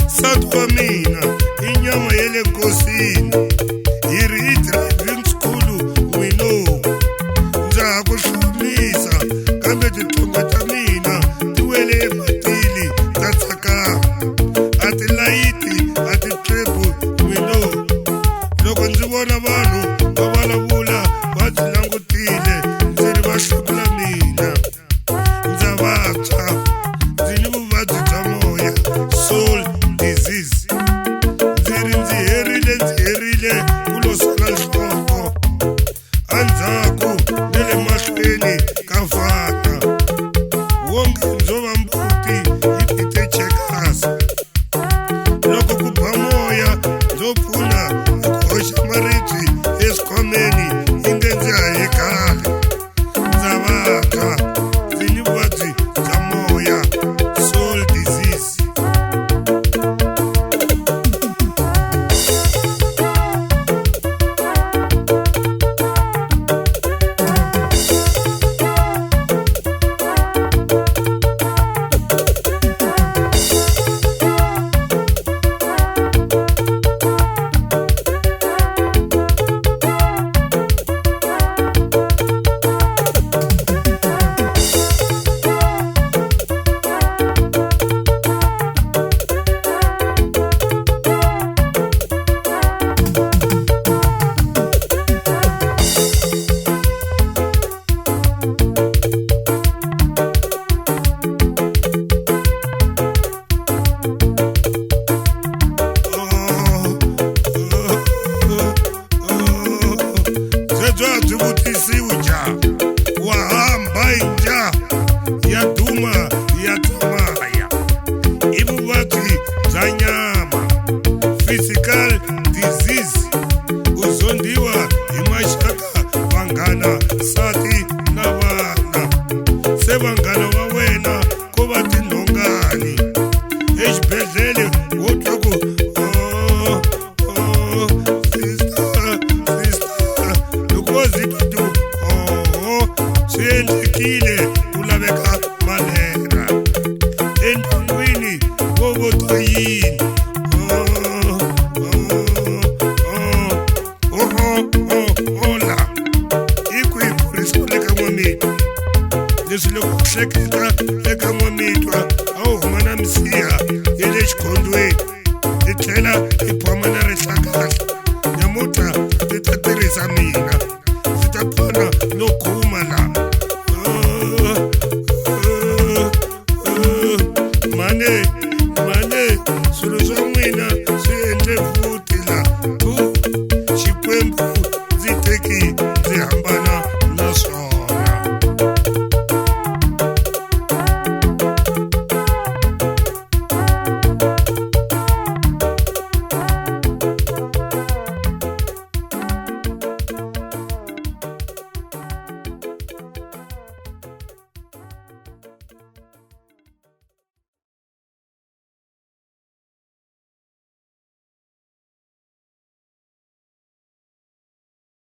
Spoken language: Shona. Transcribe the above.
South wa mina inyama yele nkosini yi ri yi driving school wino ndza ha ku hlomisa kambe titlonga ta mina ti wele ematili ta tsakama a ti layiti a ti trepu wino loko ndzi vona vanhu va vulavula va byi langutile ndzi ri va hlakula mina ndza vabya ndzi ni vuvabyi bya moya soul disease ndzi herile ku losela nhloko andzhaku ne le mahlweni ka vata wonge ndzo va mbuti yi tite checkers loko ku ba moya ndzo pfuna hi ku hoxa maribye eswikhwameni yi nge ndzi haye kahle ndza vabya ndzi ni vuvabyi bya moya soul disease byi vutisiwi njhani wa hamba hi njha ya duma ya tsamaya i vuvabyi bya nyama physical disease u zondiwa hi maxaka vanghana nsati na vana se vanghana va wena ko va tinhongani exibedhlele wo twa ku swi endlekile ku laveka malera endyangwini wo votwa yini ola i ku hi khorisiwa le ka n'wamitwa leswi loko ku hleketa eka n'wamitwa a wu huma na misiha ya le xikhondweni ti tlhela hi phoma na rihlakahla nyamutlha ti ta tirhisa mina ndzi ta phana no